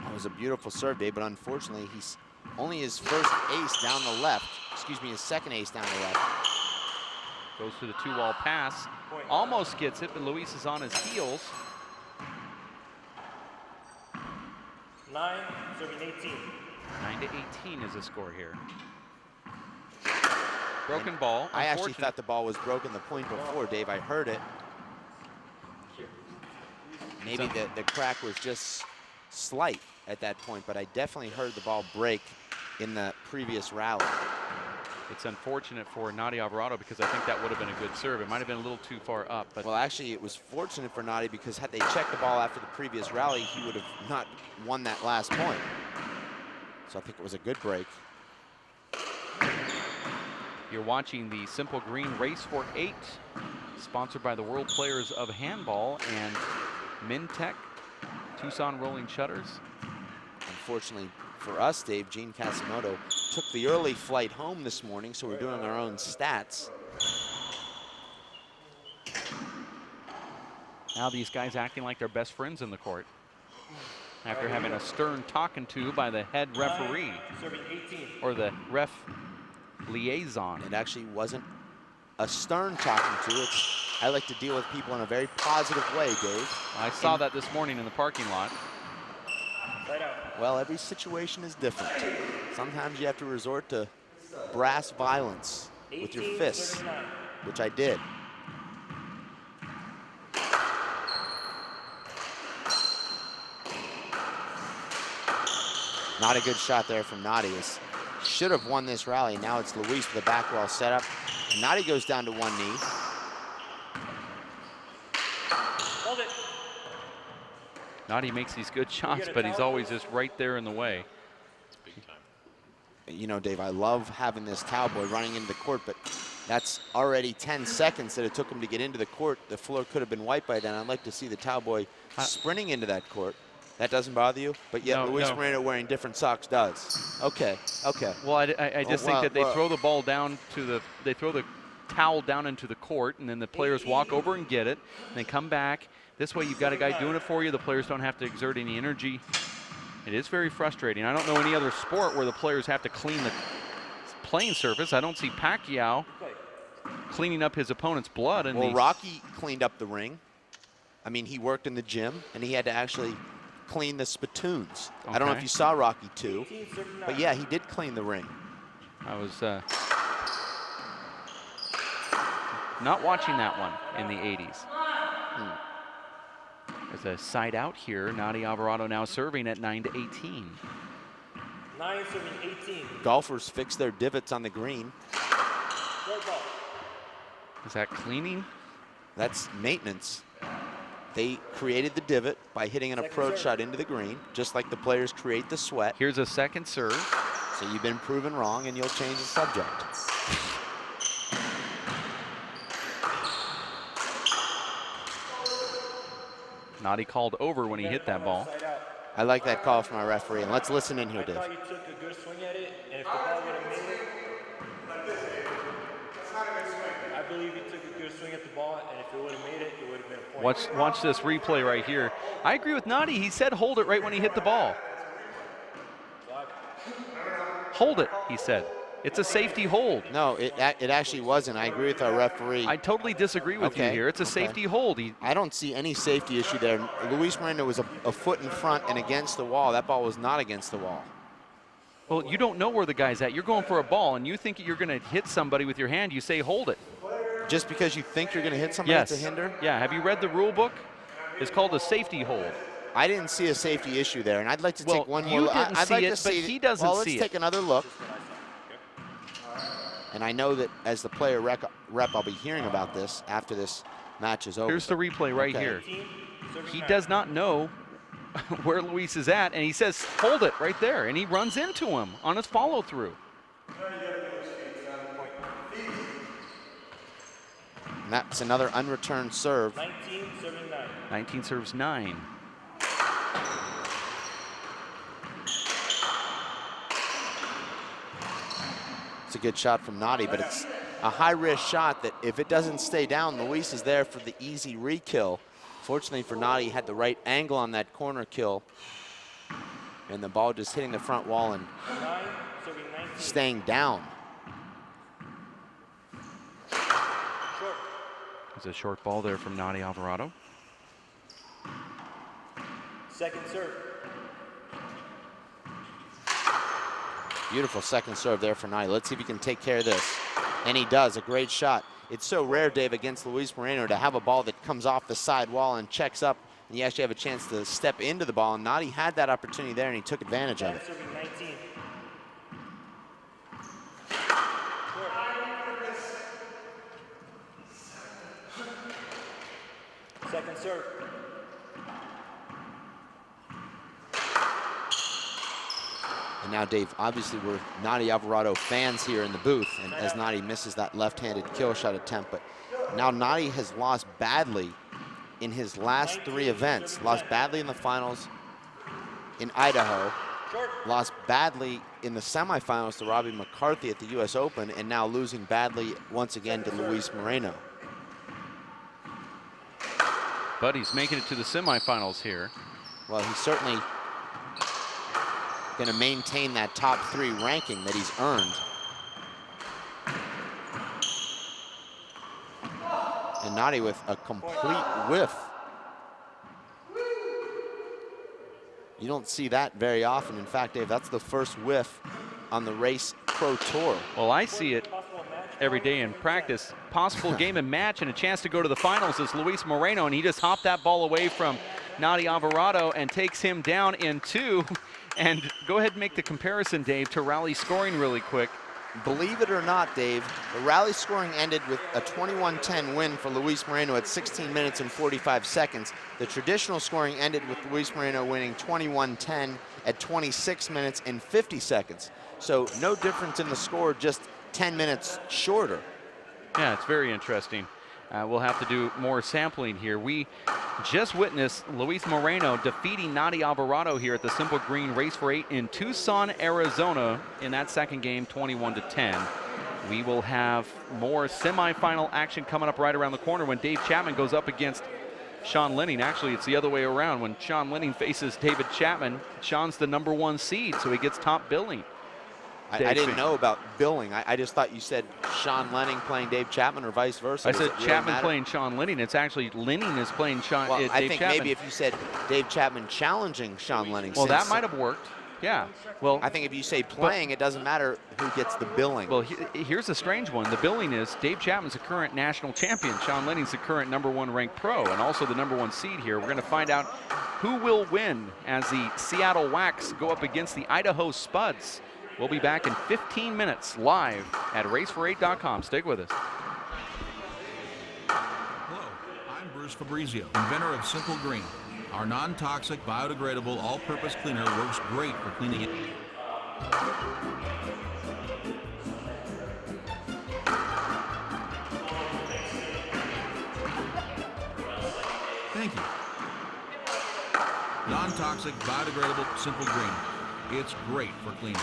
E: That was a beautiful serve, Dave, but unfortunately, he's only his first ace down the left. Excuse me, his second ace down the left.
A: Goes to the 2-wall pass. Almost gets it, but Luis is on his heels.
C: 9, serving 18.
A: 9-18 is the score here. Broken ball.
E: I actually thought the ball was broken the point before, Dave. I heard it. Maybe the crack was just slight at that point, but I definitely heard the ball break in the previous rally.
A: It's unfortunate for Nadi Alvarado because I think that would have been a good serve. It might have been a little too far up. But
E: well, actually, it was fortunate for Nadi because had they checked the ball after the previous rally, he would have not won that last point. So I think it was a good break.
A: You're watching the Simple Green Race for 8, sponsored by the World Players of Handball and Mintech, Tucson Rolling Shutters.
E: Unfortunately for us, Dave, Gene Casimoto took the early flight home this morning, so we're doing our own stats.
A: Now these guys acting like they're best friends in the court after having a stern talking to by the head referee or the ref liaison.
E: It actually wasn't a stern talking to. I like to deal with people in a very positive way, Dave.
A: I saw that this morning in the parking lot.
E: Well, every situation is different. Sometimes you have to resort to brass violence with your fists, which I did. Not a good shot there from Nadi. Should have won this rally. Now it's Luis with the back wall setup. And Nadi goes down to one knee.
C: Hold it.
A: Nadi makes these good shots, but he's always just right there in the way.
F: It's big time.
E: You know, Dave, I love having this cowboy running into the court, but that's already 10 seconds that it took him to get into the court. The floor could have been wiped by then. I'd like to see the cowboy sprinting into that court. That doesn't bother you? But yet Luis Moreno wearing different socks does. Okay, okay.
A: Well, I just think that they throw the ball down to they throw the towel down into the court, and then the players walk over and get it, and they come back. This way you've got a guy doing it for you. The players don't have to exert any energy. It is very frustrating. I don't know any other sport where the players have to clean the playing surface. I don't see Pacquiao cleaning up his opponent's blood.
E: Well, Rocky cleaned up the ring. I mean, he worked in the gym, and he had to actually clean the spittoons. Okay. I don't know if you saw Rocky 2, but yeah, he did clean the ring.
A: I was not watching that one in the 80s. There's a side out here. Nadi Alvarado now serving at
C: 9 serving 18.
E: Golfers fix their divots on the green.
C: Short ball.
A: Is that cleaning?
E: That's maintenance. They created the divot by hitting an approach shot into the green, just like the players create the sweat.
A: Here's a second serve.
E: So you've been proven wrong, and you'll change the subject.
A: Nadi called over when he hit that ball.
E: I like that call from our referee, and let's listen in here,
C: I
E: Dave.
C: thought you took a good swing at it, and if the ball would have made it, I believe you took a good swing at the ball, and if it would have made it, it would have been a point.
A: Watch this replay right here. I agree with Nadi. He said hold it right when he hit the ball. Hold it, he said. It's a safety hold.
E: No, it actually wasn't. I agree with our referee.
A: I totally disagree with you here. It's a safety hold.
E: I don't see any safety issue there. Luis Moreno was a foot in front and against the wall. That ball was not against the wall.
A: Well, you don't know where the guy's at. You're going for a ball, and you think you're going to hit somebody with your hand. You say hold it.
E: Just because you think you're going to hit somebody,
A: Yes.
E: it's a hinder?
A: Yeah. Have you read the rule book? It's called a safety hold.
E: I didn't see a safety issue there, and I'd like to
A: Well,
E: take one
A: you
E: more look.
A: didn't
E: I'd
A: see
E: like
A: it,
E: to see
A: but he doesn't
E: well,
A: see
E: let's
A: it.
E: take another look. And I know that as the player rep, I'll be hearing about this after this match is over.
A: Here's the replay right
E: Okay.
A: here. He does not know where Luis is at, and he says, hold it right there, and he runs into him on his follow-through.
E: And that's another unreturned serve.
C: 19, serving 9.
A: 19 serves 9.
E: It's a good shot from Nadi, but it's a high-risk shot that if it doesn't stay down, Luis is there for the easy re-kill. Fortunately for Nadi, he had the right angle on that corner kill, and the ball just hitting the front wall and
C: 9, serving 19.
E: staying down.
C: Short.
A: There's a short ball there from Nadi Alvarado.
C: Second serve.
E: Beautiful second serve there for Nadi. Let's see if he can take care of this. And he does, a great shot. It's so rare, Dave, against Luis Moreno to have a ball that comes off the side wall and checks up, and you actually have a chance to step into the ball. And Nadi had that opportunity there, and he took advantage of it.
C: Serving 19. Second serve.
E: And now, Dave, obviously we're Nadi Alvarado fans here in the booth, and as Nadi misses that left-handed kill shot attempt, but now Nadi has lost badly in his last 3 events. Lost badly in the finals in Idaho, lost badly in the semifinals to Robbie McCarthy at the US Open, and now losing badly once again to Luis Moreno.
A: But he's making it to the semifinals here.
E: Well, he's certainly going to maintain that top 3 ranking that he's earned. And Nadi with a complete whiff. You don't see that very often. In fact, Dave, that's the first whiff on the Race Pro Tour.
A: Well, I see it every day in practice. Possible game and match and a chance to go to the finals is Luis Moreno, and he just hopped that ball away from Nadi Alvarado and takes him down in 2. And go ahead and make the comparison, Dave, to rally scoring really quick.
E: Believe it or not, Dave, the rally scoring ended with a 21-10 win for Luis Moreno at 16 minutes and 45 seconds. The traditional scoring ended with Luis Moreno winning 21-10 at 26 minutes and 50 seconds. So no difference in the score, just 10 minutes shorter.
A: Yeah, it's very interesting. We'll have to do more sampling here. We just witnessed Luis Moreno defeating Nadi Alvarado here at the Simple Green Race for 8 in Tucson, Arizona in that second game, 21-10. We will have more semifinal action coming up right around the corner when Dave Chapman goes up against Sean Lenning. Actually, it's the other way around. When Sean Lenning faces David Chapman, Sean's the #1 seed, so he gets top billing.
E: I didn't know about billing. I just thought you said Sean Lenning playing Dave Chapman or vice versa.
A: I
E: Does
A: said
E: it really
A: Chapman
E: matter?
A: playing Sean Lenning. It's actually Lenning is playing Sean.
E: Well, I
A: Dave
E: think
A: Chapman.
E: maybe if you said Dave Chapman challenging Sean Lenning.
A: Well, that
E: since-
A: might have worked. Yeah. Well,
E: I think if you say playing, it doesn't matter who gets the billing.
A: Well, here's a strange one. The billing is Dave Chapman's the current national champion. Sean Lenning's the current #1 ranked pro and also the #1 seed here. We're going to find out who will win as the Seattle Wax go up against the Idaho Spuds We'll be back in 15 minutes live at racefor8.com. Stick with us.
F: Hello, I'm Bruce Fabrizio, inventor of Simple Green. Our non-toxic, biodegradable, all-purpose cleaner works great for cleaning it. Thank you. Non-toxic, biodegradable, Simple Green. It's great for cleaning.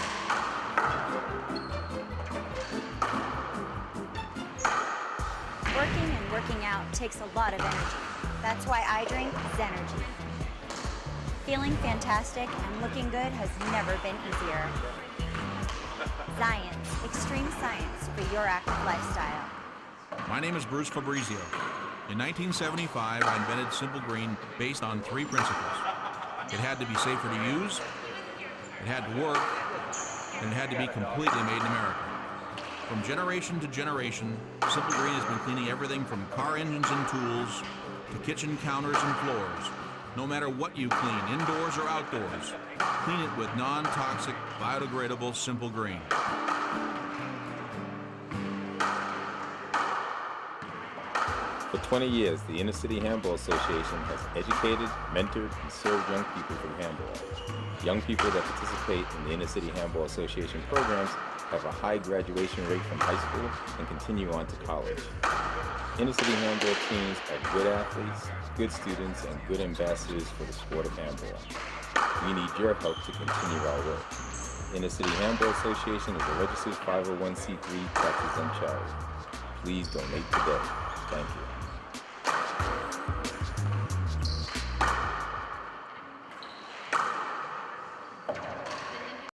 G: Working and working out takes a lot of energy. That's why I drink Zenergy. Feeling fantastic and looking good has never been easier. Science, extreme science for your active lifestyle.
F: My name is Bruce Fabrizio. In 1975, I invented Simple Green based on 3 principles. It had to be safer to use, it had to work, and it had to be completely made in America. From generation to generation, Simple Green has been cleaning everything from car engines and tools to kitchen counters and floors. No matter what you clean, indoors or outdoors, clean it with non-toxic, biodegradable Simple Green.
H: For 20 years, the Inner City Handball Association has educated, mentored, and served young people through handball. Young people that participate in the Inner City Handball Association programs have a high graduation rate from high school and continue on to college. Inner City Handball teams are good athletes, good students, and good ambassadors for the sport of handball. We need your help to continue our work. Inner City Handball Association is a registered 501c3 tax-exempt charity. Please donate today. Thank you.